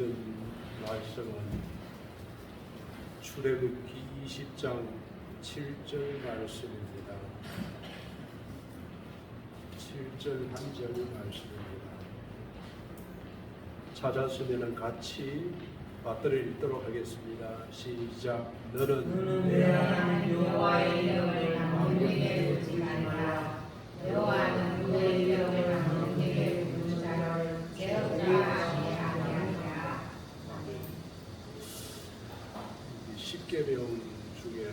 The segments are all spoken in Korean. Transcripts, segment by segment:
들은 말씀은 출애굽기 20장 7절 말씀입니다. 7절 한절 말씀입니다. 찾았으면 같이 받들어 읽도록 하겠습니다. 시작. 너는 내 하나님 여호와의 이름을 망령에게 두지 말라. 여호와는 그의 이름을 망령에게 두는 자를 제어하지 아니하리라. 십계명 중에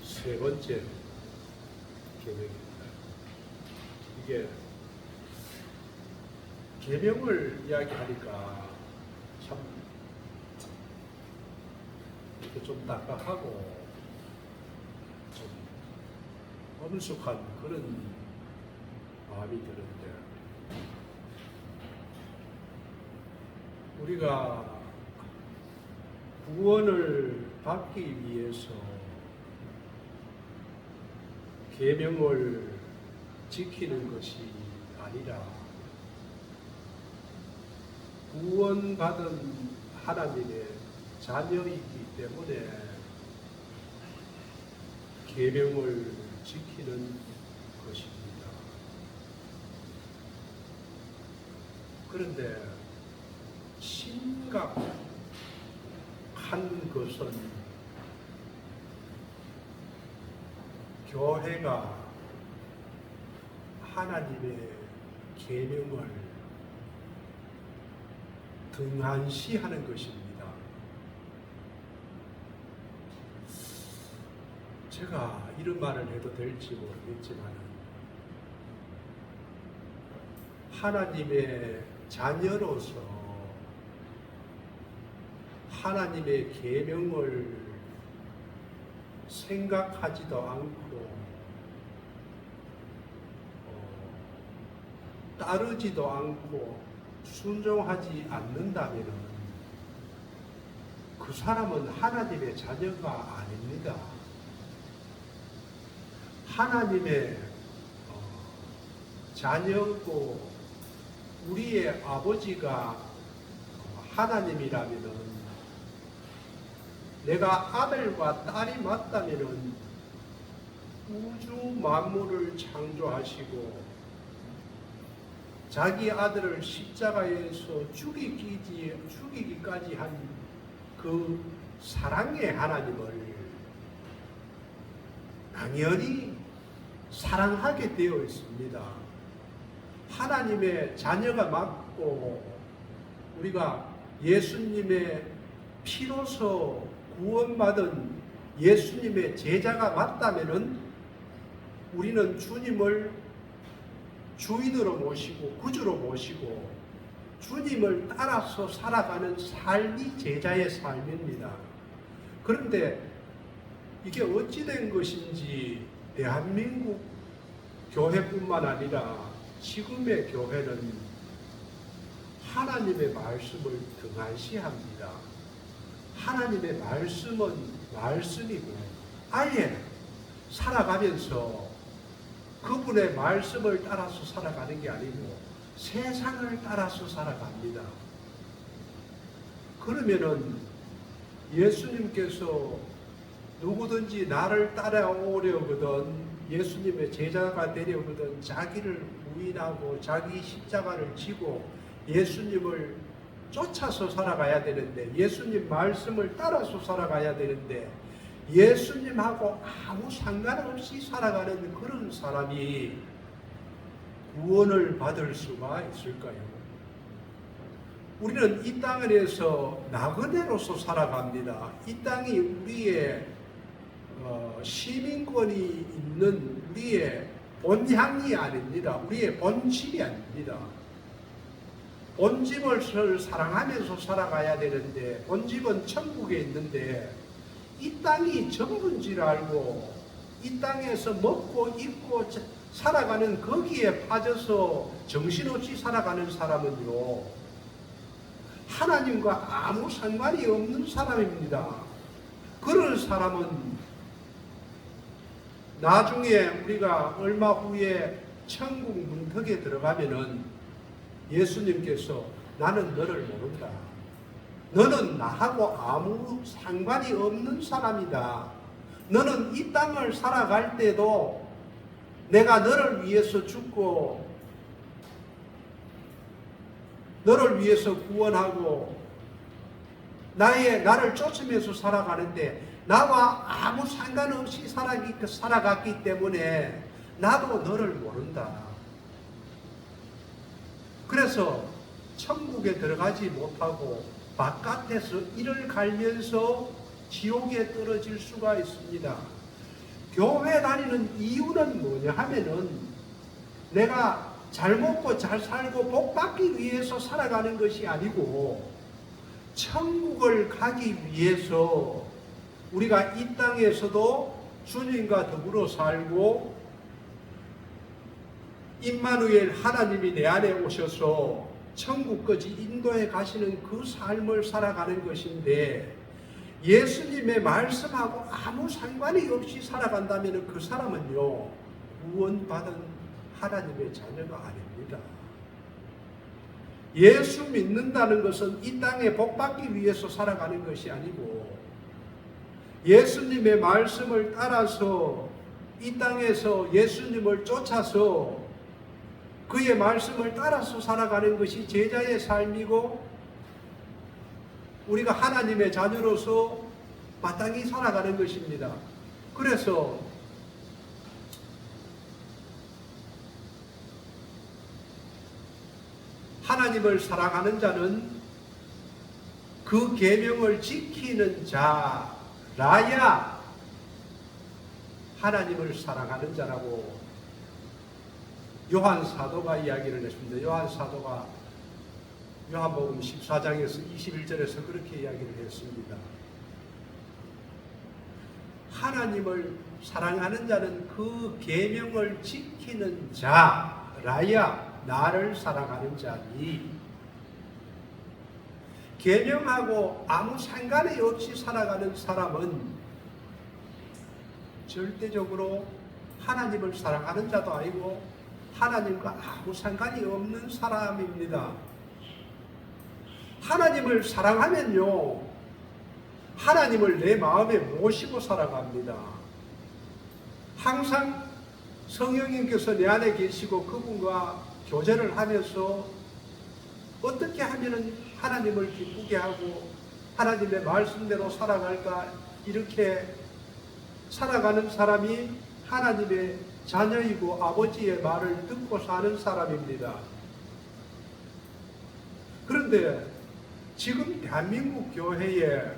세 번째 계명입니다. 이게 계명을 이야기하니까 참 이렇게 좀 딱딱하고 좀 엄숙한 그런 마음이 드는데, 우리가 구원을 받기 위해서 계명을 지키는 것이 아니라 구원받은 하나님의 자녀이기 때문에 계명을 지키는 것입니다. 그런데 심각한 것은 교회가 하나님의 계명을 등한시하는 것입니다. 제가 이런 말을 해도 될지 모르겠지만, 하나님의 자녀로서 하나님의 계명을 생각하지도 않고 따르지도 않고 순종하지 않는다면 그 사람은 하나님의 자녀가 아닙니다. 하나님의 자녀고 우리의 아버지가 하나님이라면, 내가 아들과 딸이 맞다면 우주 만물을 창조하시고 자기 아들을 십자가에서 죽이기까지 한 그 사랑의 하나님을 당연히 사랑하게 되어 있습니다. 하나님의 자녀가 맞고 우리가 예수님의 피로서 구원받은 예수님의 제자가 맞다면은 우리는 주님을 주인으로 모시고 구주로 모시고 주님을 따라서 살아가는 삶이 제자의 삶입니다. 그런데 이게 어찌된 것인지 대한민국 교회뿐만 아니라 지금의 교회는 하나님의 말씀을 등한시합니다. 하나님의 말씀은 말씀이고 아예 살아가면서 그분의 말씀을 따라서 살아가는 게 아니고 세상을 따라서 살아갑니다. 그러면은 예수님께서 누구든지 나를 따라오려거든, 예수님의 제자가 되려거든 자기를 부인하고 자기 십자가를 지고 예수님을 쫓아서 살아가야 되는데, 예수님 말씀을 따라서 살아가야 되는데, 예수님하고 아무 상관없이 살아가는 그런 사람이 구원을 받을 수가 있을까요? 우리는 이 땅에서 나그네로서 살아갑니다. 이 땅이 우리의 시민권이 있는 우리의 본향이 아닙니다. 우리의 본집이 아닙니다. 본집을 사랑하면서 살아가야 되는데, 본집은 천국에 있는데 이 땅이 전부인지를 알고 이 땅에서 먹고 입고 살아가는 거기에 빠져서 정신없이 살아가는 사람은요, 하나님과 아무 상관이 없는 사람입니다. 그런 사람은 나중에 우리가 얼마 후에 천국 문턱에 들어가면은 예수님께서 나는 너를 모른다. 너는 나하고 아무 상관이 없는 사람이다. 너는 이 땅을 살아갈 때도 내가 너를 위해서 죽고 너를 위해서 구원하고 나를 쫓으면서 살아가는데 나와 아무 상관없이 살아갔기 때문에 나도 너를 모른다. 그래서 천국에 들어가지 못하고 바깥에서 이를 갈면서 지옥에 떨어질 수가 있습니다. 교회 다니는 이유는 뭐냐 하면은 내가 잘 먹고 잘 살고 복 받기 위해서 살아가는 것이 아니고 천국을 가기 위해서 우리가 이 땅에서도 주님과 더불어 살고 임마누엘 하나님이 내 안에 오셔서 천국까지 인도해 가시는 그 삶을 살아가는 것인데 예수님의 말씀하고 아무 상관이 없이 살아간다면 그 사람은요 구원받은 하나님의 자녀가 아닙니다. 예수 믿는다는 것은 이 땅에 복받기 위해서 살아가는 것이 아니고 예수님의 말씀을 따라서 이 땅에서 예수님을 쫓아서 그의 말씀을 따라서 살아가는 것이 제자의 삶이고 우리가 하나님의 자녀로서 마땅히 살아가는 것입니다. 그래서 하나님을 사랑하는 자는 그 계명을 지키는 자라야 하나님을 사랑하는 자라고 요한 사도가 이야기를 했습니다. 요한 사도가 요한복음 14장에서 21절에서 그렇게 이야기를 했습니다. 하나님을 사랑하는 자는 그 계명을 지키는 자라야 나를 사랑하는 자니 계명하고 아무 상관이 없이 살아가는 사람은 절대적으로 하나님을 사랑하는 자도 아니고 하나님과 아무 상관이 없는 사람입니다. 하나님을 사랑하면요 하나님을 내 마음에 모시고 살아갑니다. 항상 성령님께서 내 안에 계시고 그분과 교제를 하면서 어떻게 하면 하나님을 기쁘게 하고 하나님의 말씀대로 살아갈까 이렇게 살아가는 사람이 하나님의 자녀이고 아버지의 말을 듣고 사는 사람입니다. 그런데 지금 대한민국 교회에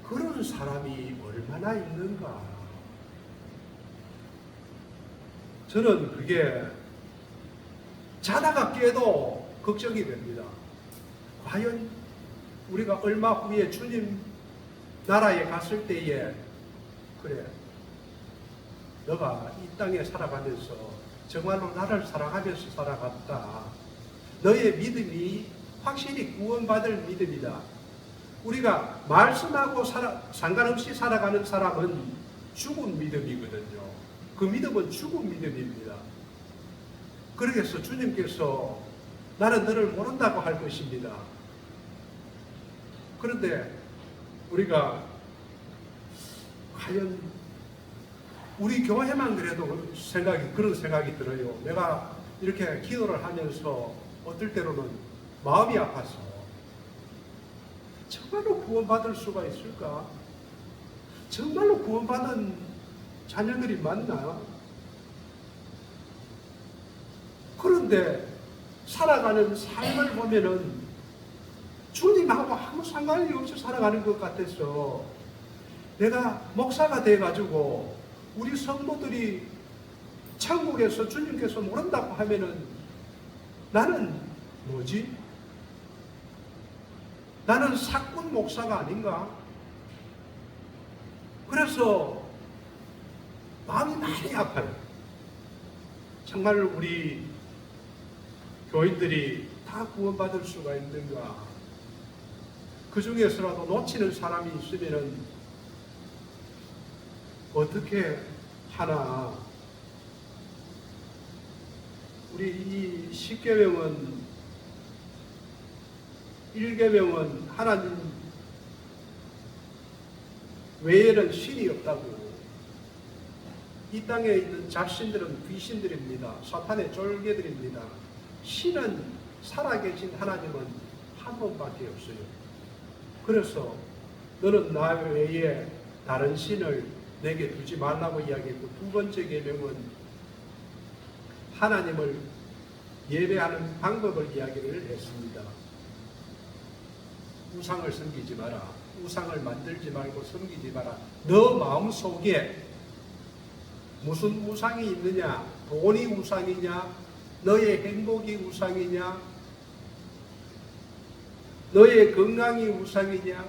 그런 사람이 얼마나 있는가? 저는 그게 자다가 깨도 걱정이 됩니다. 과연 우리가 얼마 후에 주님 나라에 갔을 때에 그래 너가 이 땅에 살아가면서 정말로 나를 사랑하면서 살아갔다. 너의 믿음이 확실히 구원받을 믿음이다. 우리가 말씀하고 상관없이 살아가는 사람은 죽은 믿음이거든요. 그 믿음은 죽은 믿음입니다. 그래서 주님께서 나는 너를 모른다고 할 것입니다. 그런데 우리가 과연 우리 교회만 그래도 그런 생각이 들어요. 내가 이렇게 기도를 하면서 어떨 때로는 마음이 아파서 정말로 구원받을 수가 있을까? 정말로 구원받은 자녀들이 많나? 그런데 살아가는 삶을 보면은 주님하고 아무 상관이 없이 살아가는 것 같아서 내가 목사가 돼가지고 우리 성도들이 천국에서 주님께서 모른다고 하면은 나는 뭐지? 나는 사꾼 목사가 아닌가? 그래서 마음이 많이 아파요. 정말 우리 교인들이 다 구원받을 수가 있는가? 그 중에서라도 놓치는 사람이 있으면은 어떻게 하나? 우리 이 십계명은 1계명은 하나님 외에는 신이 없다고. 이 땅에 있는 잡신들은 귀신들입니다. 사탄의 쫄개들입니다. 신은 살아계신 하나님은 한 분밖에 없어요. 그래서 너는 나 외에 다른 신을 내게 두지 말라고 이야기했고, 두 번째 계명은 하나님을 예배하는 방법을 이야기를 했습니다. 우상을 섬기지 마라. 우상을 만들지 말고 섬기지 마라. 너 마음속에 무슨 우상이 있느냐? 돈이 우상이냐? 너의 행복이 우상이냐? 너의 건강이 우상이냐?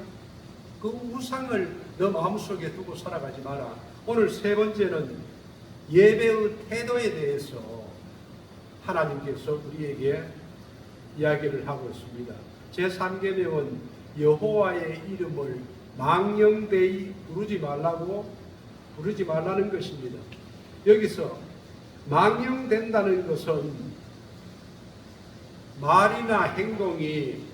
그 우상을 너 마음속에 두고 살아가지 마라. 오늘 세 번째는 예배의 태도에 대해서 하나님께서 우리에게 이야기를 하고 있습니다. 제3계명은 여호와의 이름을 망령되이 부르지 말라는 것입니다. 여기서 망령된다는 것은 말이나 행동이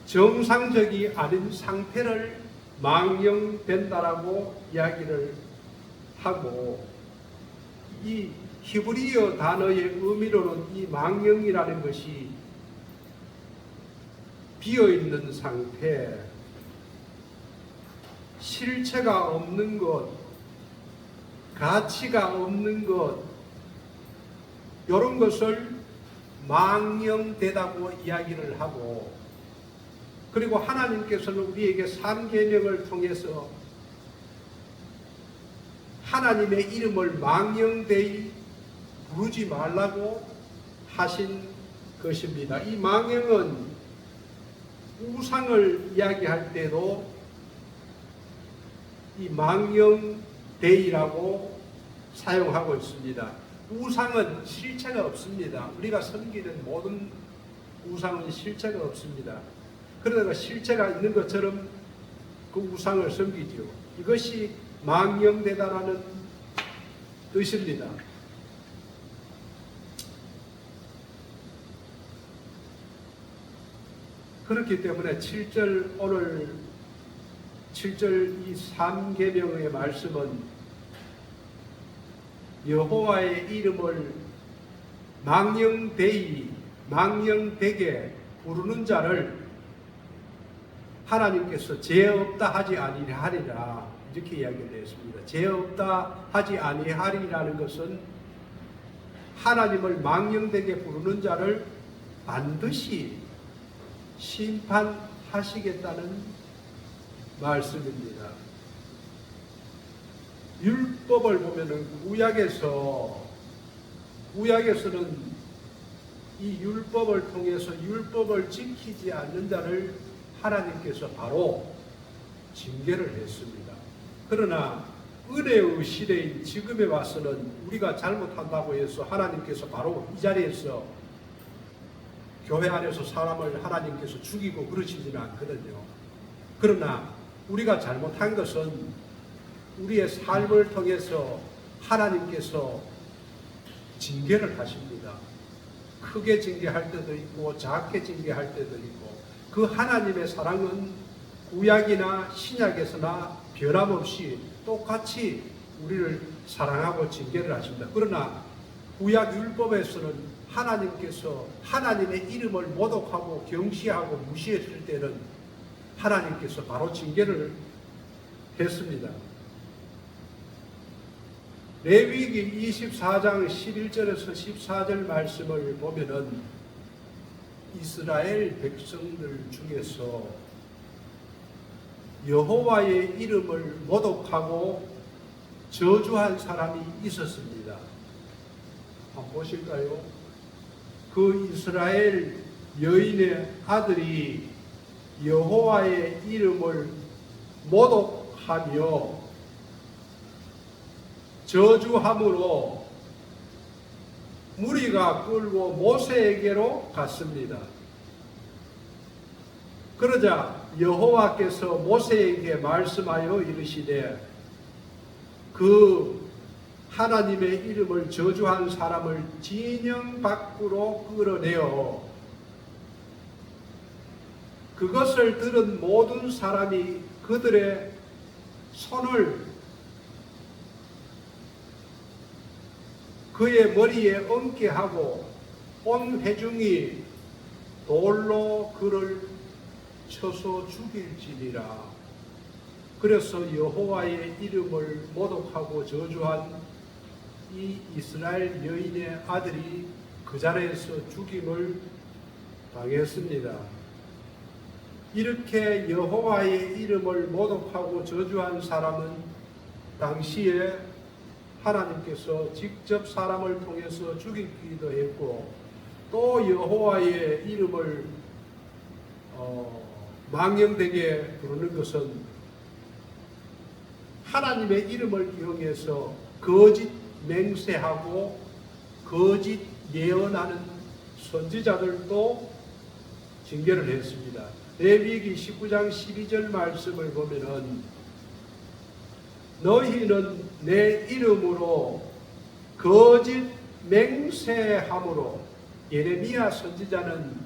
정상적이 아닌 상태를 망령된다라고 이야기를 하고, 이 히브리어 단어의 의미로는 이 망령이라는 것이 비어있는 상태, 실체가 없는 것, 가치가 없는 것, 이런 것을 망령되다고 이야기를 하고, 그리고 하나님께서는 우리에게 3계명을 통해서 하나님의 이름을 망령되이 부르지 말라고 하신 것입니다. 이 망령은 우상을 이야기할 때도 이 망령되이라고 사용하고 있습니다. 우상은 실체가 없습니다. 우리가 섬기는 모든 우상은 실체가 없습니다. 그러다가 실체가 있는 것처럼 그 우상을 섬기지요. 이것이 망령되다라는 뜻입니다. 그렇기 때문에 7절 오늘 7절 이 3계명의 말씀은 여호와의 이름을 망령되게 부르는 자를 하나님께서 죄 없다 하지 아니하리라 이렇게 이야기를 했습니다. 죄 없다 하지 아니하리라는 것은 하나님을 망령되게 부르는 자를 반드시 심판하시겠다는 말씀입니다. 율법을 보면은 구약에서는 이 율법을 통해서 율법을 지키지 않는 자를 하나님께서 바로 징계를 했습니다. 그러나 은혜의 시대인 지금에 와서는 우리가 잘못한다고 해서 하나님께서 바로 이 자리에서 교회 안에서 사람을 하나님께서 죽이고 그러시지는 않거든요. 그러나 우리가 잘못한 것은 우리의 삶을 통해서 하나님께서 징계를 하십니다. 크게 징계할 때도 있고 작게 징계할 때도 있고, 그 하나님의 사랑은 구약이나 신약에서나 변함없이 똑같이 우리를 사랑하고 징계를 하십니다. 그러나 구약 율법에서는 하나님께서 하나님의 이름을 모독하고 경시하고 무시했을 때는 하나님께서 바로 징계를 했습니다. 레위기 24장 11절에서 14절 말씀을 보면은 이스라엘 백성들 중에서 여호와의 이름을 모독하고 저주한 사람이 있었습니다. 한번 보실까요? 그 이스라엘 여인의 아들이 여호와의 이름을 모독하며 저주함으로 무리가 끌고 모세에게로 갔습니다. 그러자 여호와께서 모세에게 말씀하여 이르시되 그 하나님의 이름을 저주한 사람을 진영 밖으로 끌어내어 그것을 들은 모든 사람이 그들의 손을 그의 머리에 얹게 하고 온 회중이 돌로 그를 쳐서 죽일지니라. 그래서 여호와의 이름을 모독하고 저주한 이 이스라엘 여인의 아들이 그 자리에서 죽임을 당했습니다. 이렇게 여호와의 이름을 모독하고 저주한 사람은 당시에 하나님께서 직접 사람을 통해서 죽이기도 했고, 또 여호와의 이름을 망령되게 부르는 것은 하나님의 이름을 이용해서 거짓 맹세하고 거짓 예언하는 선지자들도 징계를 했습니다. 레위기 19장 12절 말씀을 보면은 너희는 내 이름으로 거짓 맹세함으로, 예레미야 선지자는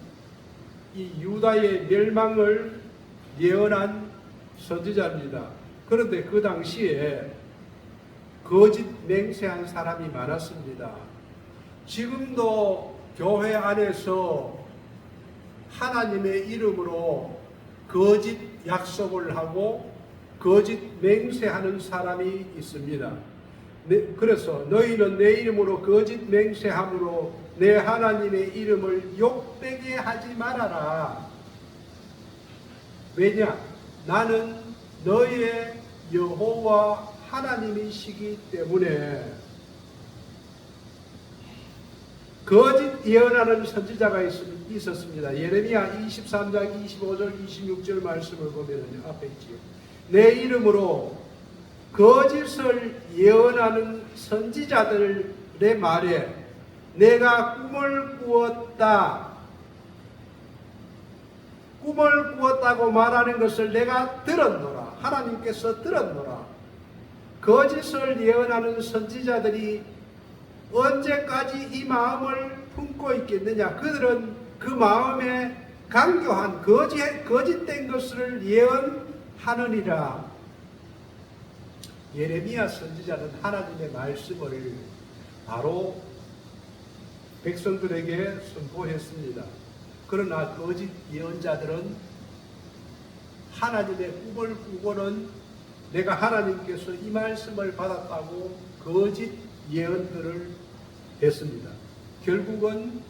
이 유다의 멸망을 예언한 선지자입니다. 그런데 그 당시에 거짓 맹세한 사람이 많았습니다. 지금도 교회 안에서 하나님의 이름으로 거짓 약속을 하고 거짓 맹세하는 사람이 있습니다. 그래서 너희는 내 이름으로 거짓 맹세함으로 내 하나님의 이름을 욕되게 하지 말아라. 왜냐? 나는 너의 여호와 하나님이시기 때문에. 거짓 예언하는 선지자가 있었습니다. 예레미야 23장 25절 26절 말씀을 보면 앞에 있지요. 내 이름으로 거짓을 예언하는 선지자들의 말에 내가 꿈을 꾸었다, 꿈을 꾸었다고 말하는 것을 내가 들었노라. 하나님께서 들었노라. 거짓을 예언하는 선지자들이 언제까지 이 마음을 품고 있겠느냐? 그들은 그 마음에 강교한 거짓된 것을 예언하느니라. 예레미야 선지자는 하나님의 말씀을 바로 백성들에게 선포했습니다. 그러나 거짓 예언자들은 하나님의 꿈을 꾸고는 내가 하나님께서 이 말씀을 받았다고 거짓 예언들을 했습니다. 결국은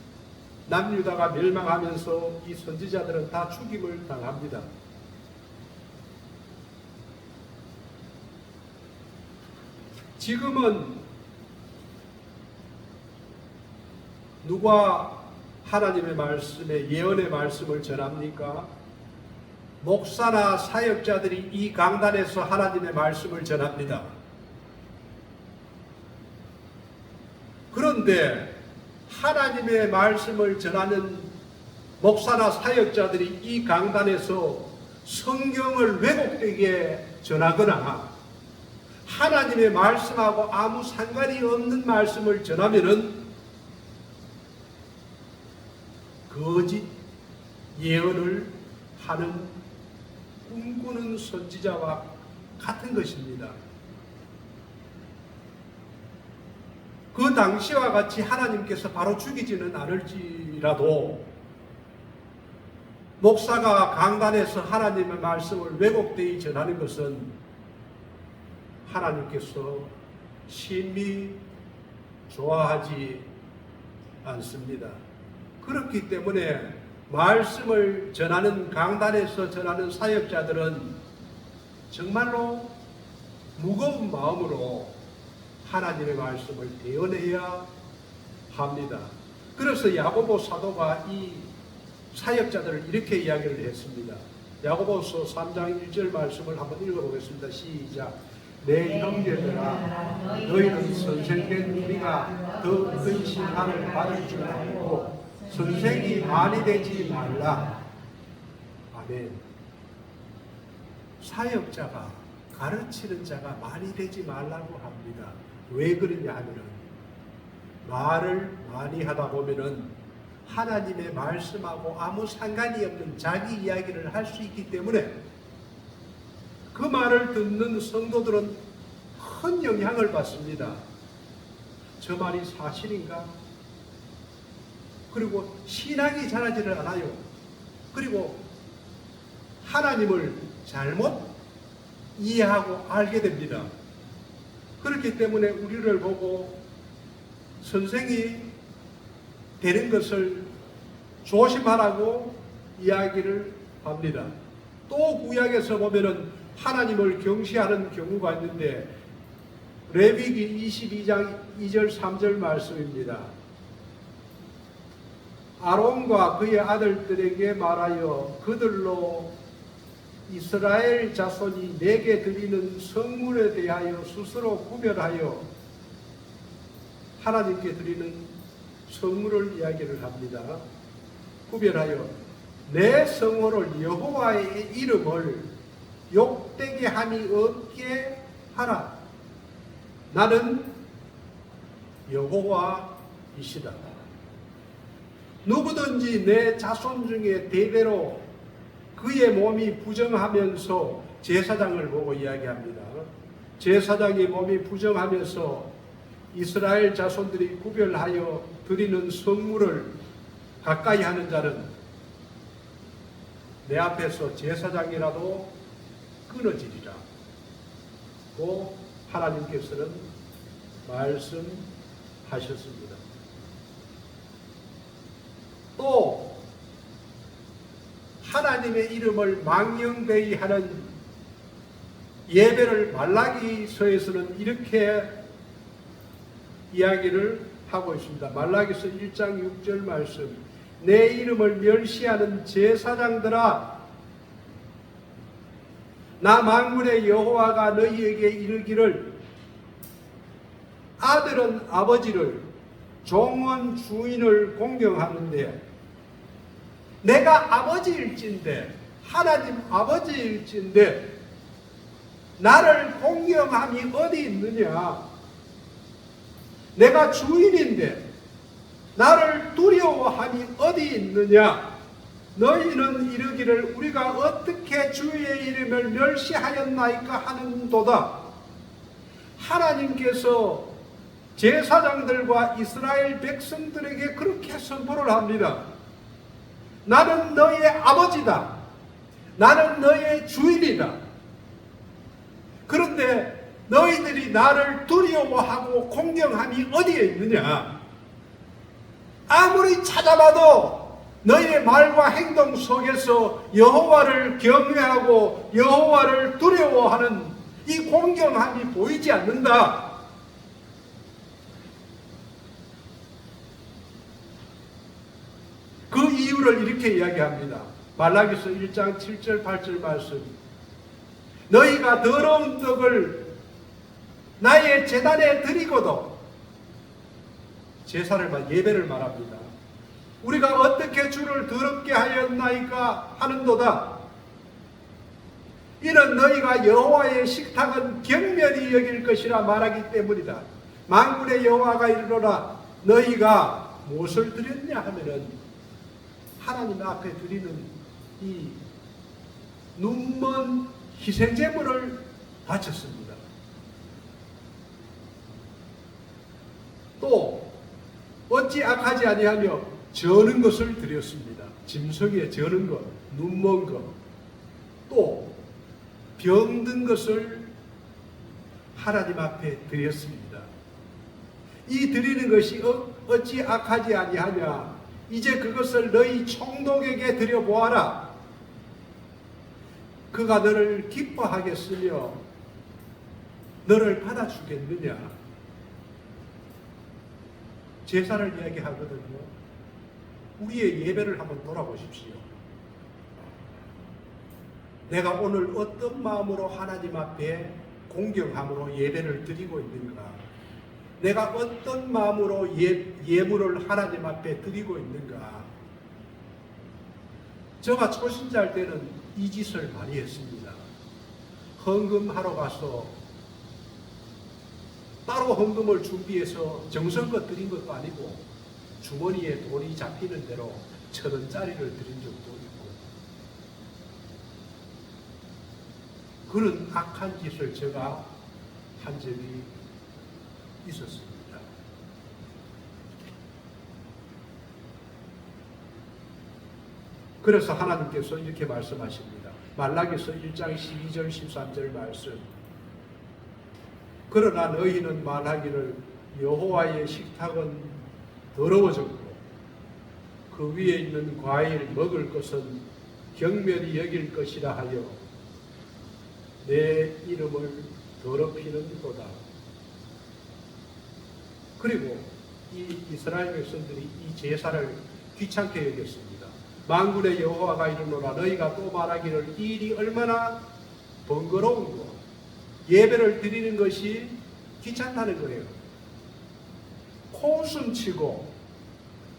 남유다가 멸망하면서 이 선지자들은 다 죽임을 당합니다. 지금은 누가 하나님의 말씀에 예언의 말씀을 전합니까? 목사나 사역자들이 이 강단에서 하나님의 말씀을 전합니다. 그런데 하나님의 말씀을 전하는 목사나 사역자들이 이 강단에서 성경을 왜곡되게 전하거나 하나님의 말씀하고 아무 상관이 없는 말씀을 전하면은 거짓 예언을 하는 꿈꾸는 선지자와 같은 것입니다. 그 당시와 같이 하나님께서 바로 죽이지는 않을지라도 목사가 강단에서 하나님의 말씀을 왜곡되이 전하는 것은 하나님께서 심히 좋아하지 않습니다. 그렇기 때문에 말씀을 전하는 강단에서 전하는 사역자들은 정말로 무거운 마음으로 하나님의 말씀을 대언해야 합니다. 그래서 야고보 사도가 이 사역자들을 이렇게 이야기를 했습니다. 야고보서 3장 1절 말씀을 한번 읽어보겠습니다. 시작. 내 형제들아, 너희는 선생된 우리가 더 근신함을 받을 줄 알고 선생이 많이 되지 말라. 아멘. 사역자가, 가르치는 자가 많이 되지 말라고 합니다. 왜 그러냐 하면은 말을 많이 하다 보면은 하나님의 말씀하고 아무 상관이 없는 자기 이야기를 할 수 있기 때문에 그 말을 듣는 성도들은 큰 영향을 받습니다. 저 말이 사실인가? 그리고 신앙이 자라지를 않아요. 그리고 하나님을 잘못 이해하고 알게 됩니다. 그렇기 때문에 우리를 보고 선생이 되는 것을 조심하라고 이야기를 합니다. 또 구약에서 보면은 하나님을 경시하는 경우가 있는데 레위기 22장 2절 3절 말씀입니다. 아론과 그의 아들들에게 말하여 그들로 이스라엘 자손이 내게 드리는 성물에 대하여 스스로 구별하여 하나님께 드리는 성물을 이야기를 합니다. 구별하여 내 성호를 여호와의 이름을 욕되게 함이 없게 하라. 나는 여호와이시다. 누구든지 내 자손 중에 대대로 그의 몸이 부정하면서 제사장을 보고 이야기합니다. 제사장의 몸이 부정하면서 이스라엘 자손들이 구별하여 드리는 성물을 가까이 하는 자는 내 앞에서 제사장이라도 끊어지리라. 고 하나님께서는 말씀하셨습니다. 또 하나님의 이름을 망령되이 하는 예배를 말라기서에서는 이렇게 이야기를 하고 있습니다. 말라기서 1장 6절 말씀. 내 이름을 멸시하는 제사장들아, 나 만군의 여호와가 너희에게 이르기를 아들은 아버지를 종은 주인을 공경하는데 내가 아버지일진데 하나님 아버지일진데 나를 공경함이 어디 있느냐? 내가 주인인데 나를 두려워함이 어디 있느냐? 너희는 이르기를 우리가 어떻게 주의 이름을 멸시하였나이까 하는도다. 하나님께서 제사장들과 이스라엘 백성들에게 그렇게 선포를 합니다. 나는 너의 아버지다. 나는 너의 주인이다. 그런데 너희들이 나를 두려워하고 공경함이 어디에 있느냐? 아무리 찾아봐도 너희의 말과 행동 속에서 여호와를 경외하고 여호와를 두려워하는 이 공경함이 보이지 않는다. 그 이유를 이렇게 이야기합니다. 말라기서 1장 7절 8절 말씀. 너희가 더러운 떡을 나의 제단에 드리고도, 제사를 예배를 말합니다. 우리가 어떻게 주를 더럽게 하였나이까 하는도다. 이는 너희가 여호와의 식탁은 경멸히 여길 것이라 말하기 때문이다. 만군의 여호와가 이르노라. 너희가 무엇을 드렸냐 하면은 하나님 앞에 드리는 이 눈먼 희생제물을 바쳤습니다. 또 어찌 악하지 아니하며 저는 것을 드렸습니다. 짐승에 저는 것, 눈먼 것, 또 병든 것을 하나님 앞에 드렸습니다. 이 드리는 것이 어찌 악하지 아니하냐? 이제 그것을 너희 총독에게 드려보아라. 그가 너를 기뻐하겠으며 너를 받아주겠느냐? 제사를 이야기하거든요. 우리의 예배를 한번 돌아보십시오. 내가 오늘 어떤 마음으로 하나님 앞에 공경함으로 예배를 드리고 있는가? 내가 어떤 마음으로 예물을 하나님 앞에 드리고 있는가? 제가 초신자일 때는 이 짓을 많이 했습니다. 헌금하러 가서 따로 헌금을 준비해서 정성껏 드린 것도 아니고 주머니에 돈이 잡히는 대로 1,000원짜리를 드린 적도 있고, 그런 악한 짓을 제가 한 적이 있었습니다. 그래서 하나님께서 이렇게 말씀하십니다. 말라기서 1장 12절 13절 말씀. 그러나 너희는 말하기를 여호와의 식탁은 더러워졌고 그 위에 있는 과일 먹을 것은 경멸이 여길 것이라 하여 내 이름을 더럽히는도다. 그리고 이 이스라엘 백성들이 이 제사를 귀찮게 여겼습니다. 만군의 여호와가 이르노라 너희가 또 말하기를 이 일이 얼마나 번거로운고 예배를 드리는 것이 귀찮다는 거예요. 코웃음치고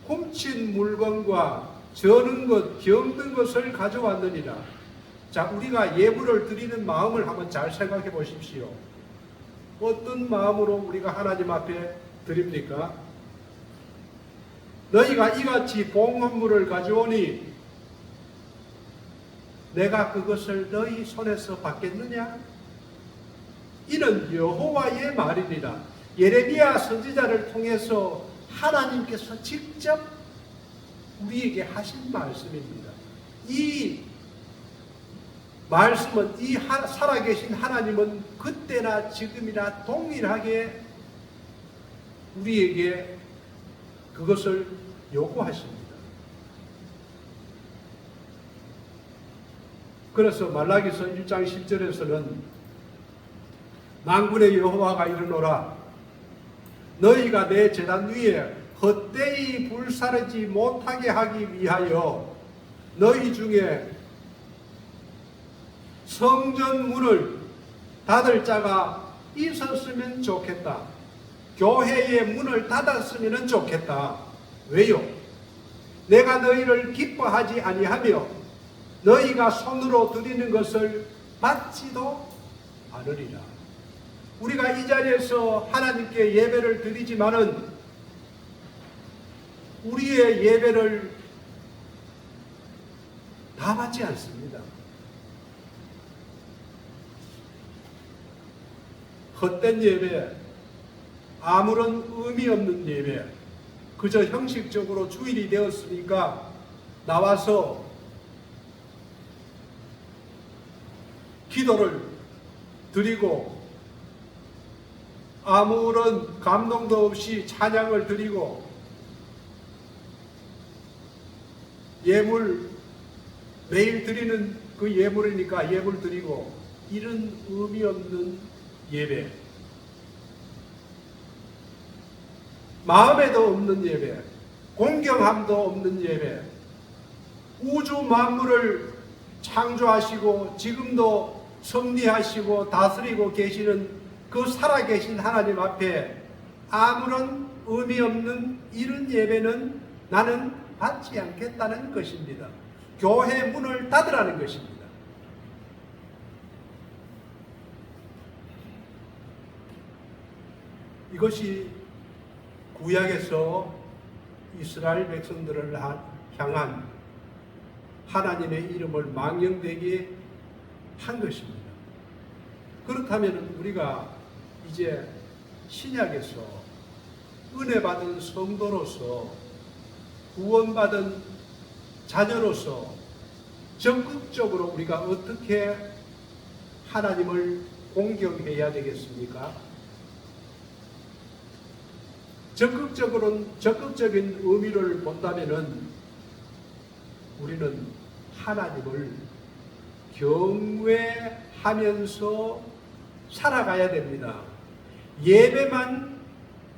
훔친 물건과 저는 것, 병든 것을 가져왔느니라. 자, 우리가 예물을 드리는 마음을 한번 잘 생각해 보십시오. 어떤 마음으로 우리가 하나님 앞에 드립니까? 너희가 이같이 봉헌물을 가져오니 내가 그것을 너희 손에서 받겠느냐? 이는 여호와의 말이니라. 예레미야 선지자를 통해서 하나님께서 직접 우리에게 하신 말씀입니다. 이 말씀은 이 살아계신 하나님은 그때나 지금이나 동일하게 우리에게 그것을 요구하십니다. 그래서 말라기서 1장 10절에서는 만군의 여호와가 이르노라 너희가 내 제단 위에 헛되이 불사르지 못하게 하기 위하여 너희 중에 성전 문을 닫을 자가 있었으면 좋겠다. 교회의 문을 닫았으면 좋겠다. 왜요? 내가 너희를 기뻐하지 아니하며 너희가 손으로 드리는 것을 받지도 않으리라. 우리가 이 자리에서 하나님께 예배를 드리지만은 우리의 예배를 다 받지 않습니다. 헛된 예배, 아무런 의미 없는 예배, 그저 형식적으로 주일이 되었으니까 나와서 기도를 드리고 아무런 감동도 없이 찬양을 드리고 예물 매일 드리는 그 예물이니까 예물 드리고 이런 의미 없는 예배, 마음에도 없는 예배, 공경함도 없는 예배, 우주 만물을 창조하시고 지금도 섭리하시고 다스리고 계시는 그 살아계신 하나님 앞에 아무런 의미 없는 이런 예배는 나는 받지 않겠다는 것입니다. 교회 문을 닫으라는 것입니다. 이것이 구약에서 이스라엘 백성들을 향한 하나님의 이름을 망령되게 한 것입니다. 그렇다면 우리가 이제 신약에서 은혜 받은 성도로서 구원받은 자녀로서 적극적으로 우리가 어떻게 하나님을 공경해야 되겠습니까? 적극적인 의미를 본다면은 우리는 하나님을 경외하면서 살아가야 됩니다. 예배만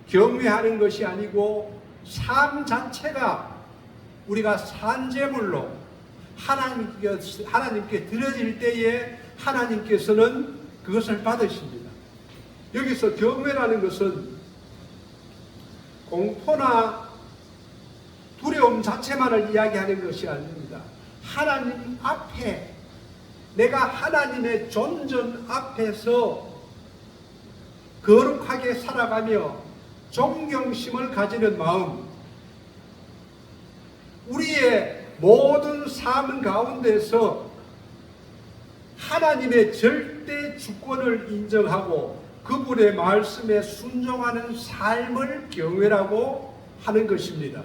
경외하는 것이 아니고 삶 자체가 우리가 산제물로 하나님께 드려질 때에 하나님께서는 그것을 받으십니다. 여기서 경외라는 것은 공포나 두려움 자체만을 이야기하는 것이 아닙니다. 하나님 앞에 내가 하나님의 존전 앞에서 거룩하게 살아가며 존경심을 가지는 마음, 우리의 모든 삶 가운데서 하나님의 절대 주권을 인정하고 그분의 말씀에 순종하는 삶을 경외라고 하는 것입니다.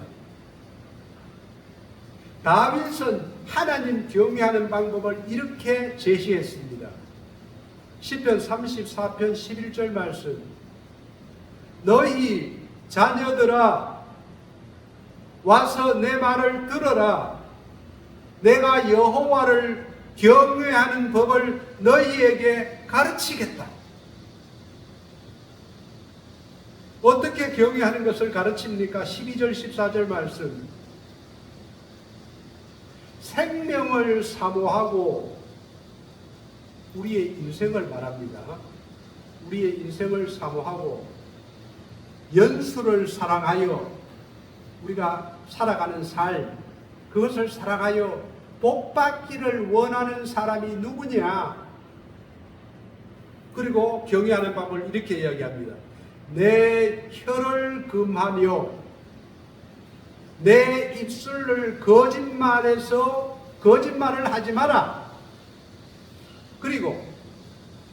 다윗은 하나님 경외하는 방법을 이렇게 제시했습니다. 시편 34편 11절 말씀, 너희 자녀들아 와서 내 말을 들어라. 내가 여호와를 경외하는 법을 너희에게 가르치겠다. 어떻게 경외하는 것을 가르칩니까? 12절 14절 말씀, 생명을 사모하고, 우리의 인생을 말합니다. 우리의 인생을 사모하고 연수를 사랑하여 우리가 살아가는 삶, 그것을 사랑하여 복받기를 원하는 사람이 누구냐? 그리고 경외하는 방법을 이렇게 이야기합니다. 내 혀를 금하며 내 입술을 거짓말을 하지 마라. 그리고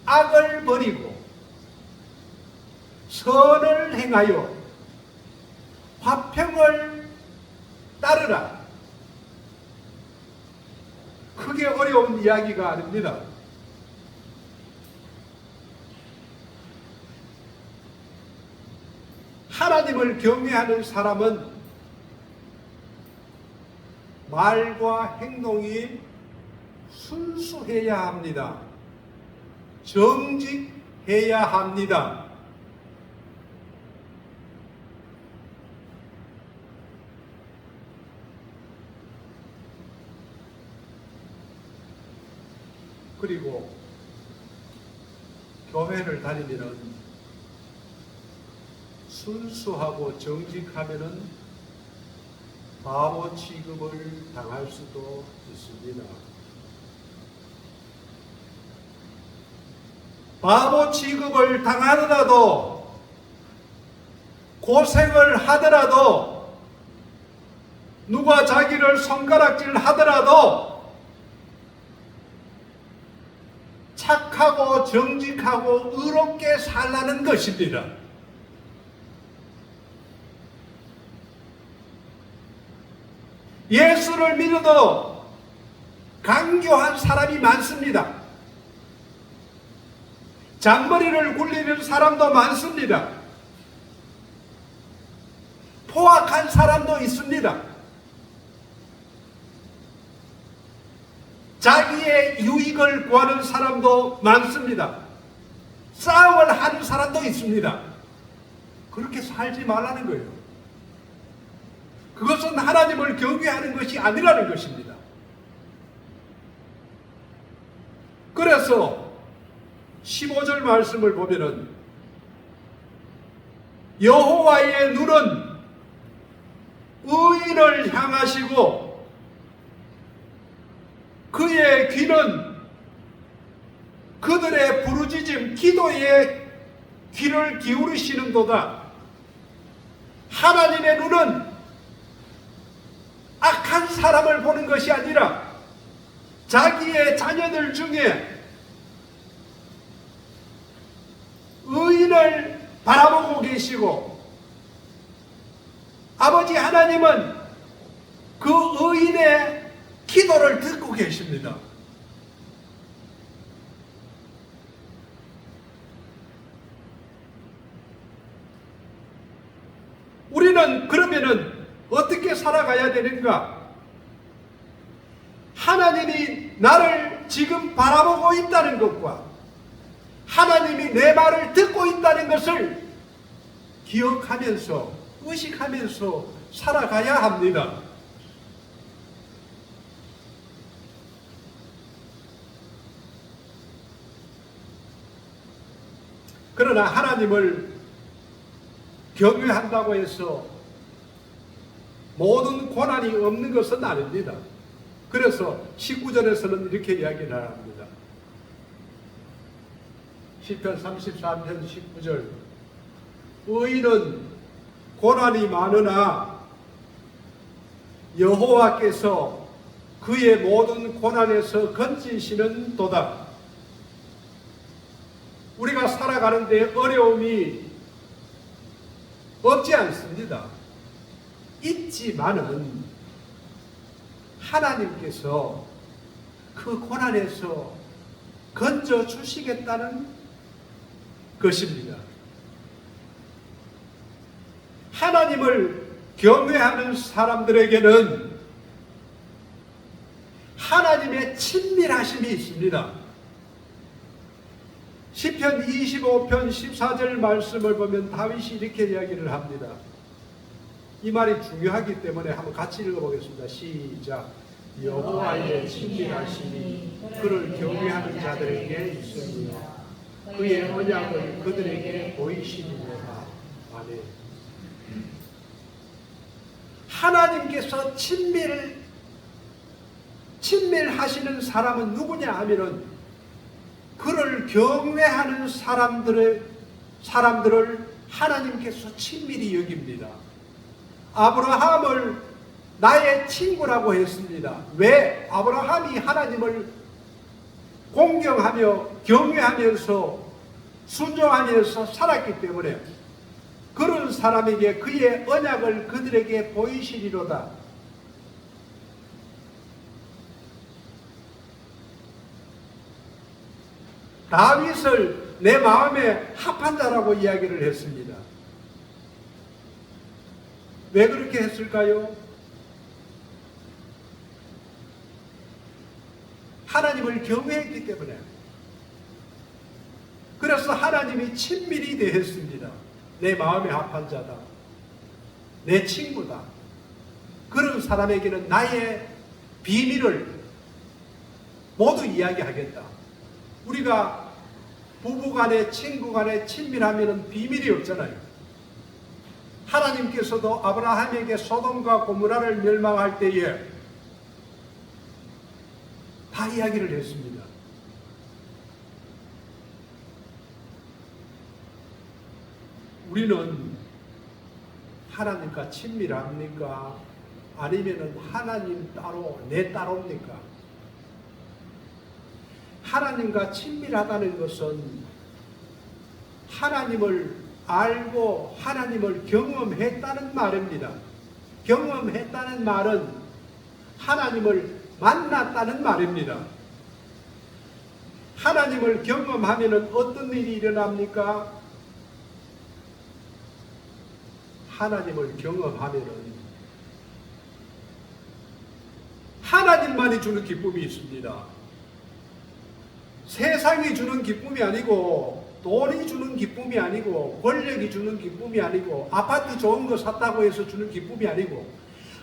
악을 버리고 선을 행하여 화평을 따르라. 크게 어려운 이야기가 아닙니다. 하나님을 경외하는 사람은 말과 행동이 순수해야 합니다. 정직해야 합니다. 그리고 교회를 다니면은 순수하고 정직하면은 바보 취급을 당할 수도 있습니다. 바보 취급을 당하더라도, 고생을 하더라도, 누가 자기를 손가락질 하더라도 착하고 정직하고 의롭게 살라는 것입니다. 예수를 믿어도 강교한 사람이 많습니다. 잔머리를 굴리는 사람도 많습니다. 포악한 사람도 있습니다. 자기의 유익을 구하는 사람도 많습니다. 싸움을 하는 사람도 있습니다. 그렇게 살지 말라는 거예요. 그것은 하나님을 경외하는 것이 아니라는 것입니다. 그래서 15절 말씀을 보면은 여호와의 눈은 의인을 향하시고 그의 귀는 그들의 부르짖음 기도에 귀를 기울이시는도다. 하나님의 눈은 악한 사람을 보는 것이 아니라 자기의 자녀들 중에 의인을 바라보고 계시고, 아버지 하나님은 그 의인의 기도를 듣고 계십니다. 우리는 그러면은 어떻게 살아가야 되는가? 하나님이 나를 지금 바라보고 있다는 것과 하나님이 내 말을 듣고 있다는 것을 기억하면서 의식하면서 살아가야 합니다. 그러나 하나님을 경외한다고 해서 모든 고난이 없는 것은 아닙니다. 그래서 19절에서는 이렇게 이야기를 합니다. 시편 34편 19절, 의인은 고난이 많으나 여호와께서 그의 모든 고난에서 건지시는 도다. 우리가 살아가는데 어려움이 없지 않습니다. 있지만은 하나님께서 그 고난에서 건져 주시겠다는 것입니다. 하나님을 경외하는 사람들에게는 하나님의 친밀하심이 있습니다. 시편 25편 14절 말씀을 보면 다윗이 이렇게 이야기를 합니다. 이 말이 중요하기 때문에 한번 같이 읽어보겠습니다. 시작. 여호와의 친밀하심이 그를 경외하는 자들에게 있으니 그의 언약을 그들에게 보이시리로다. 아멘. 하나님께서 친밀하시는 사람은 누구냐 하면은 그를 경외하는 사람들을 하나님께서 친밀히 여깁니다. 아브라함을 나의 친구라고 했습니다. 왜? 아브라함이 하나님을 공경하며 경외하면서 순종하면서 살았기 때문에 그런 사람에게 그의 언약을 그들에게 보이시리로다. 다윗을 내 마음에 합한 자라고 이야기를 했습니다. 왜 그렇게 했을까요? 하나님을 경외했기 때문에. 그래서 하나님이 친밀히 대했습니다. 내 마음에 합한 자다. 내 친구다. 그런 사람에게는 나의 비밀을 모두 이야기하겠다. 우리가 부부간에 친구간에 친밀하면 비밀이 없잖아요. 하나님께서도 아브라함에게 소돔과 고모라를 멸망할 때에 다 이야기를 했습니다. 우리는 하나님과 친밀합니까? 아니면 하나님 따로 내 따로입니까? 하나님과 친밀하다는 것은 하나님을 알고 하나님을 경험했다는 말입니다. 경험했다는 말은 하나님을 만났다는 말입니다. 하나님을 경험하면 어떤 일이 일어납니까? 하나님을 경험하면 하나님만이 주는 기쁨이 있습니다. 세상이 주는 기쁨이 아니고, 돈이 주는 기쁨이 아니고, 권력이 주는 기쁨이 아니고, 아파트 좋은 거 샀다고 해서 주는 기쁨이 아니고,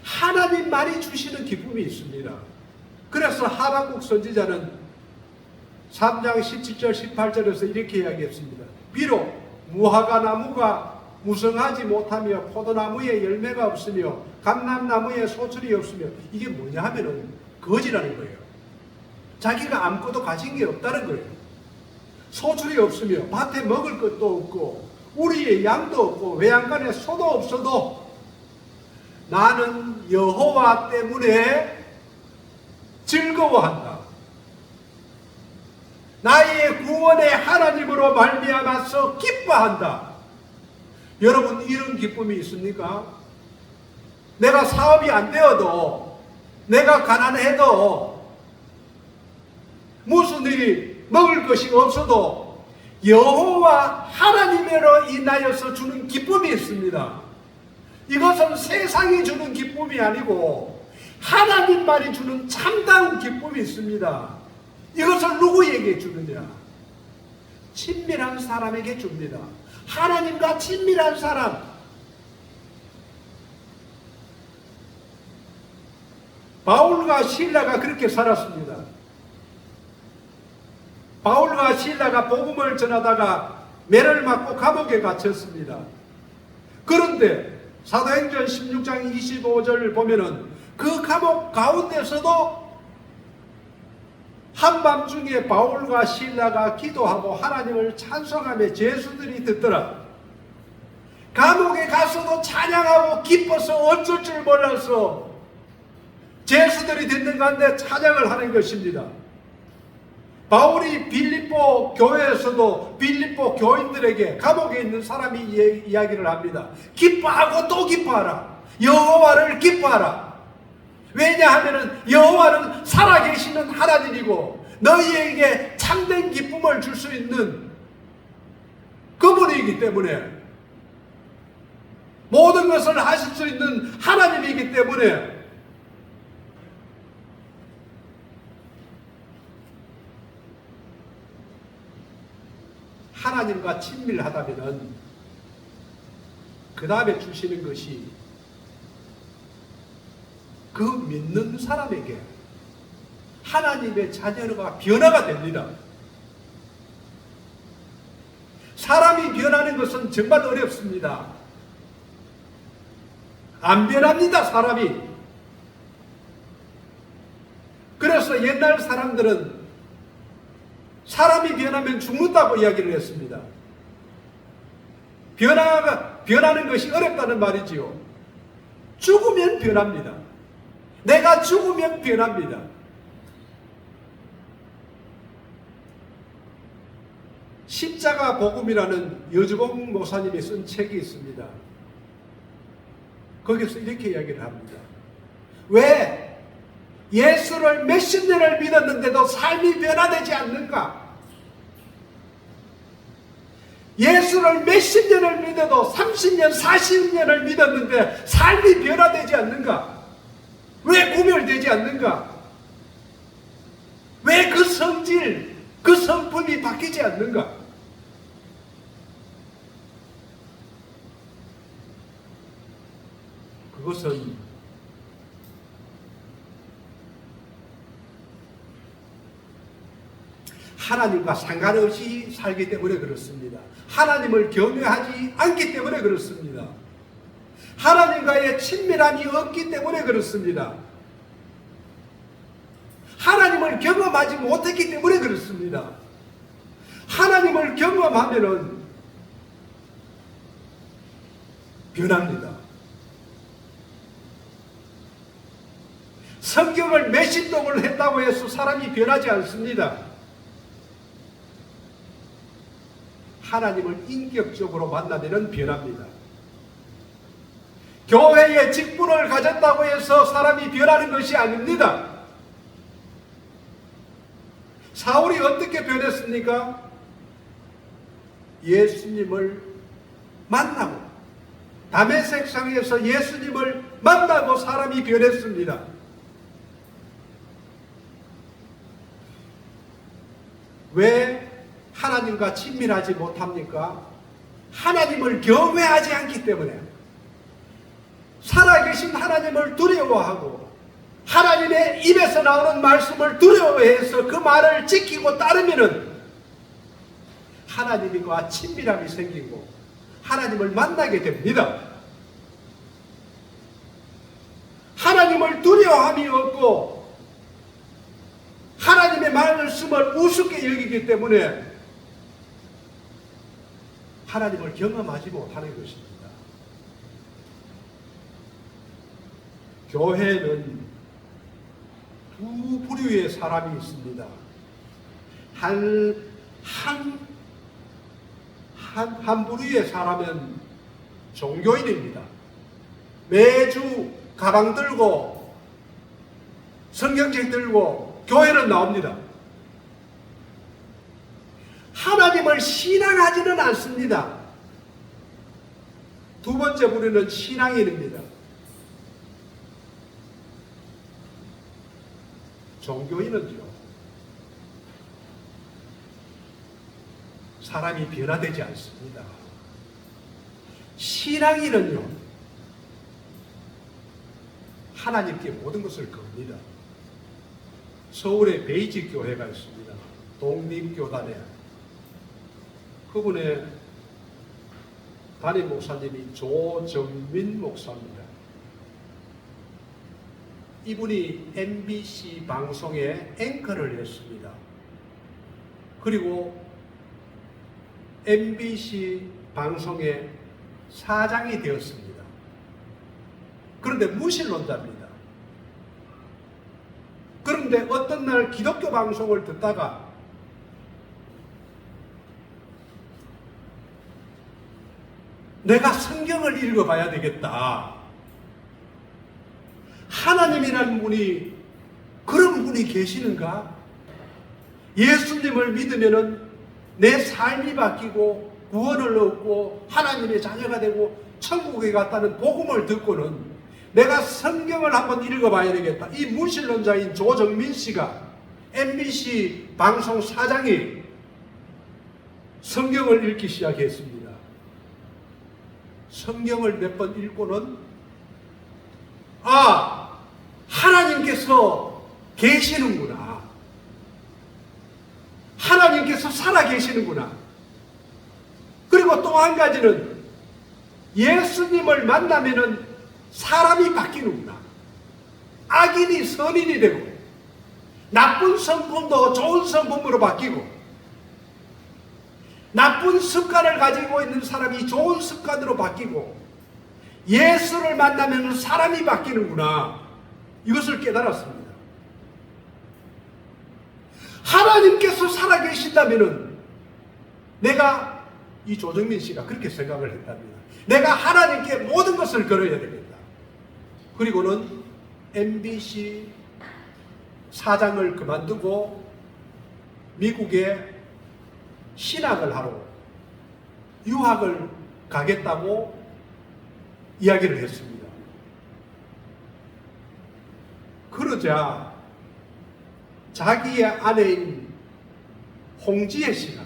하나님만이 주시는 기쁨이 있습니다. 그래서 하박국 선지자는 3장 17절 18절에서 이렇게 이야기했습니다. 비록 무화과 나무가 무성하지 못하며 포도나무에 열매가 없으며 감람나무에 소출이 없으며, 이게 뭐냐 하면은 거지라는 거예요. 자기가 아무것도 가진 게 없다는 거예요. 소출이 없으며 밭에 먹을 것도 없고 우리의 양도 없고 외양간에 소도 없어도 나는 여호와 때문에 즐거워한다. 나의 구원의 하나님으로 말미암아서 기뻐한다. 여러분, 이런 기쁨이 있습니까? 내가 사업이 안 되어도, 내가 가난해도, 무슨 일이 먹을 것이 없어도 여호와 하나님으로 인하여서 주는 기쁨이 있습니다. 이것은 세상이 주는 기쁨이 아니고 하나님만이 주는 참다운 기쁨이 있습니다. 이것을 누구에게 주느냐? 친밀한 사람에게 줍니다. 하나님과 친밀한 사람. 바울과 실라가 그렇게 살았습니다. 바울과 실라가 복음을 전하다가 매를 맞고 감옥에 갇혔습니다. 그런데 사도행전 16장 25절을 보면은 그 감옥 가운데서도 한밤중에 바울과 실라가 기도하고 하나님을 찬송하며 제수들이 듣더라. 감옥에 가서도 찬양하고 기뻐서 어쩔 줄 몰라서 제수들이 듣는 가운데 찬양을 하는 것입니다. 바울이 빌립보 교회에서도 빌립보 교인들에게 감옥에 있는 사람이 이야기를 합니다. 기뻐하고 또 기뻐하라. 여호와를 기뻐하라. 왜냐하면 여호와는 살아계시는 하나님이고 너희에게 참된 기쁨을 줄 수 있는 그분이기 때문에, 모든 것을 하실 수 있는 하나님이기 때문에 하나님과 친밀하다면은 그 다음에 주시는 것이 그 믿는 사람에게 하나님의 자녀가 변화가 됩니다. 사람이 변하는 것은 정말 어렵습니다. 안 변합니다, 사람이. 그래서 옛날 사람들은 사람이 변하면 죽는다고 이야기를 했습니다. 변하는 것이 어렵다는 말이지요. 죽으면 변합니다. 내가 죽으면 변합니다. 십자가 복음이라는 여주봉 목사님이 쓴 책이 있습니다. 거기서 이렇게 이야기를 합니다. 왜 예수를 몇십 년을 믿었는데도 삶이 변화되지 않는가? 예수를 몇십 년을 믿어도 30년, 40년을 믿었는데 삶이 변화되지 않는가? 왜 구별되지 않는가? 왜 그 성질, 그 성품이 바뀌지 않는가? 그것은 하나님과 상관없이 살기 때문에 그렇습니다. 하나님을 경외하지 않기 때문에 그렇습니다. 하나님과의 친밀함이 없기 때문에 그렇습니다. 하나님을 경험하지 못했기 때문에 그렇습니다. 하나님을 경험하면은 변합니다. 성경을 몇십 동을 했다고 해서 사람이 변하지 않습니다. 하나님을 인격적으로 만나면 변합니다. 교회에 직분을 가졌다고 해서 사람이 변하는 것이 아닙니다. 사울이 어떻게 변했습니까? 예수님을 만나고 다메섹상에서 예수님을 만나고 사람이 변했습니다. 왜 하나님과 친밀하지 못합니까? 하나님을 경외하지 않기 때문에, 살아계신 하나님을 두려워하고 하나님의 입에서 나오는 말씀을 두려워해서 그 말을 지키고 따르면은 하나님과 친밀함이 생기고 하나님을 만나게 됩니다. 하나님을 두려워함이 없고 하나님의 말씀을 우습게 여기기 때문에 하나님을 경험하지 못하는 것입니다. 교회는 두 부류의 사람이 있습니다. 한 부류의 사람은 종교인입니다. 매주 가방 들고 성경책 들고 교회는 나옵니다. 하나님을 신앙하지는 않습니다. 두 번째 부류는 신앙인입니다. 종교인은요, 사람이 변화되지 않습니다. 신앙인은요, 하나님께 모든 것을 겁니다. 서울에 베이직 교회가 있습니다. 독립교단에. 그분의 담임 목사님이 조정민 목사입니다. 이분이 MBC 방송에 앵커를 했습니다. 그리고 MBC 방송의 사장이 되었습니다. 그런데 무신론자입니다. 그런데 어떤 날 기독교 방송을 듣다가 내가 성경을 읽어봐야 되겠다. 하나님이라는 분이 그런 분이 계시는가? 예수님을 믿으면은 내 삶이 바뀌고 구원을 얻고 하나님의 자녀가 되고 천국에 갔다는 복음을 듣고는 내가 성경을 한번 읽어봐야 되겠다. 이 무신론자인 조정민 씨가 MBC 방송 사장이 성경을 읽기 시작했습니다. 성경을 몇 번 읽고는 하나님께서 계시는구나. 하나님께서 살아 계시는구나. 그리고 또 한 가지는 예수님을 만나면은 사람이 바뀌는구나. 악인이 선인이 되고 나쁜 성품도 좋은 성품으로 바뀌고 나쁜 습관을 가지고 있는 사람이 좋은 습관으로 바뀌고 예수를 만나면 사람이 바뀌는구나. 이것을 깨달았습니다. 하나님께서 살아계신다면 내가 이 조정민 씨가 그렇게 생각을 했답니다. 내가 하나님께 모든 것을 걸어야 되겠다. 그리고는 MBC 사장을 그만두고 미국에 신학을 하러 유학을 가겠다고 이야기를 했습니다. 그러자 자기의 아내인 홍지혜 씨가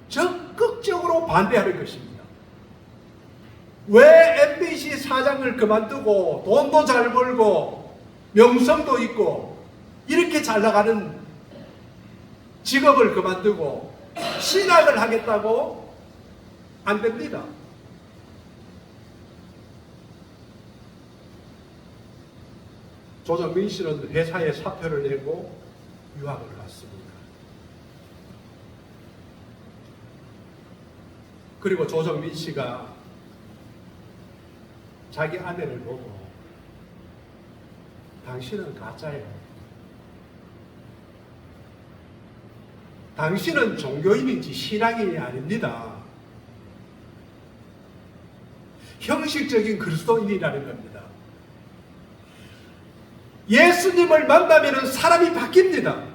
적극적으로 반대하는 것입니다. 왜 MBC 사장을 그만두고 돈도 잘 벌고 명성도 있고 이렇게 잘 나가는 직업을 그만두고 신학을 하겠다고? 안 됩니다. 조정민 씨는 회사에 사표를 내고 유학을 갔습니다. 그리고 조정민 씨가 자기 아내를 보고 당신은 가짜예요. 당신은 종교인인지 신앙인이 아닙니다. 형식적인 그리스도인이라는 겁니다. 예수님을 만나면 사람이 바뀝니다.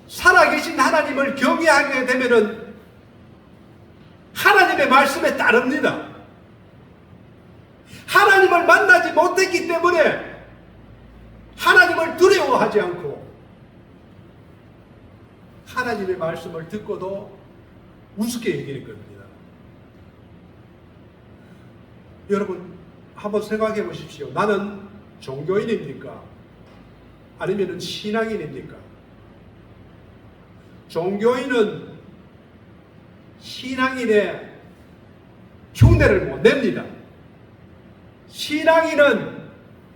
살아계신 하나님을 경외하게 되면 하나님의 말씀에 따릅니다. 하나님을 만나지 못했기 때문에 하나님을 두려워하지 않고 하나님의 말씀을 듣고도 우습게 얘기할 겁니다. 여러분 한번 생각해 보십시오. 나는 종교인입니까? 아니면 신앙인입니까? 종교인은 신앙인의 흉내를 못 냅니다. 신앙인은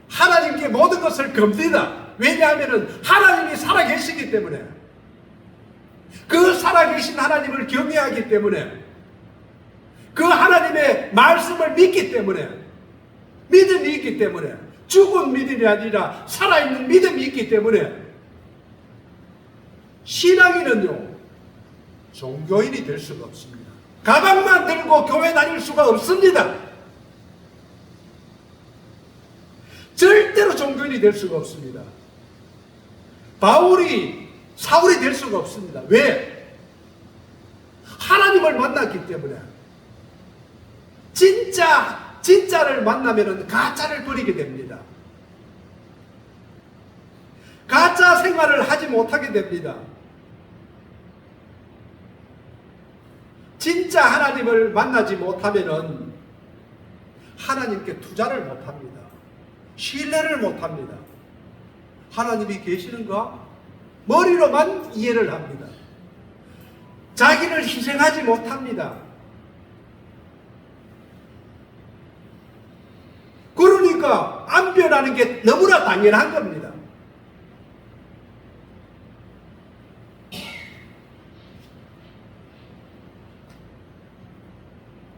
하나님께 모든 것을 겁니다. 왜냐하면 하나님이 살아계시기 때문에, 그 살아계신 하나님을 경외하기 때문에, 그 하나님의 말씀을 믿기 때문에, 믿음이 있기 때문에, 죽은 믿음이 아니라 살아있는 믿음이 있기 때문에, 신앙인은요 종교인이 될 수가 없습니다. 가방만 들고 교회 다닐 수가 없습니다. 절대로 종교인이 될 수가 없습니다. 사울이 될 수가 없습니다. 왜? 하나님을 만났기 때문에. 진짜를 만나면 가짜를 버리게 됩니다. 가짜 생활을 하지 못하게 됩니다. 진짜 하나님을 만나지 못하면 하나님께 투자를 못합니다. 신뢰를 못합니다. 하나님이 계시는가? 머리로만 이해를 합니다. 자기를 희생하지 못합니다. 그러니까 안 변하는 게 너무나 당연한 겁니다.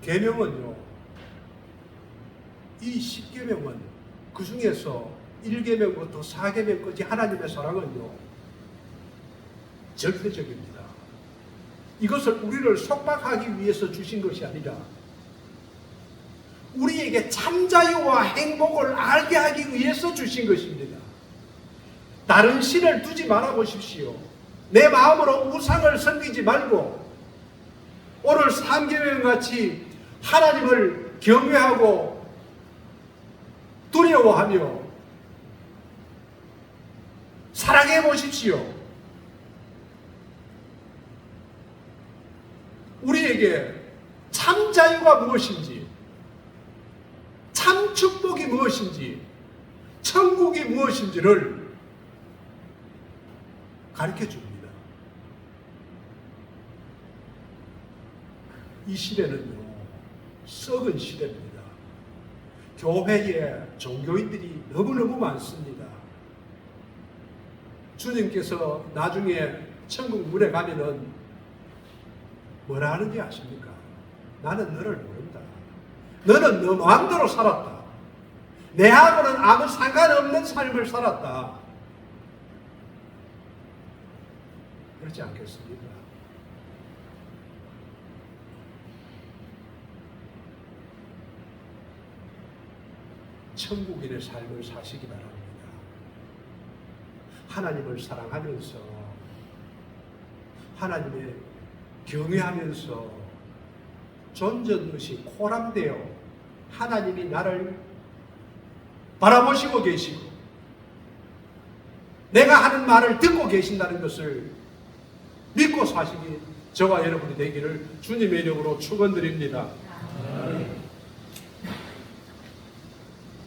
계명은요, 이 10계명은 그 중에서 1계명부터 4계명까지 하나님의 사랑은요, 절대적입니다. 이것을 우리를 속박하기 위해서 주신 것이 아니라 우리에게 참 자유와 행복을 알게 하기 위해서 주신 것입니다. 다른 신을 두지 말아 보십시오. 내 마음으로 우상을 섬기지 말고 오늘 3계명 같이 하나님을 경외하고 두려워하며 사랑해 보십시오. 우리에게 참 자유가 무엇인지, 참 축복이 무엇인지, 천국이 무엇인지를 가르쳐 줍니다. 이 시대는요, 썩은 시대입니다. 교회에 종교인들이 너무너무 많습니다. 주님께서 나중에 천국 문에 가면은 뭐라 하는지 아십니까? 나는 너를 모른다. 너는 너 마음대로 살았다. 내하고는 아무 상관없는 삶을 살았다. 그렇지 않겠습니까? 천국인의 삶을 사시기 바랍니다. 하나님을 사랑하면서 하나님의 경외하면서 존전의식 코람되어 하나님이 나를 바라보시고 계시고 내가 하는 말을 듣고 계신다는 것을 믿고 사시기 저와 여러분이 되기를 주님의 이름으로 축원드립니다.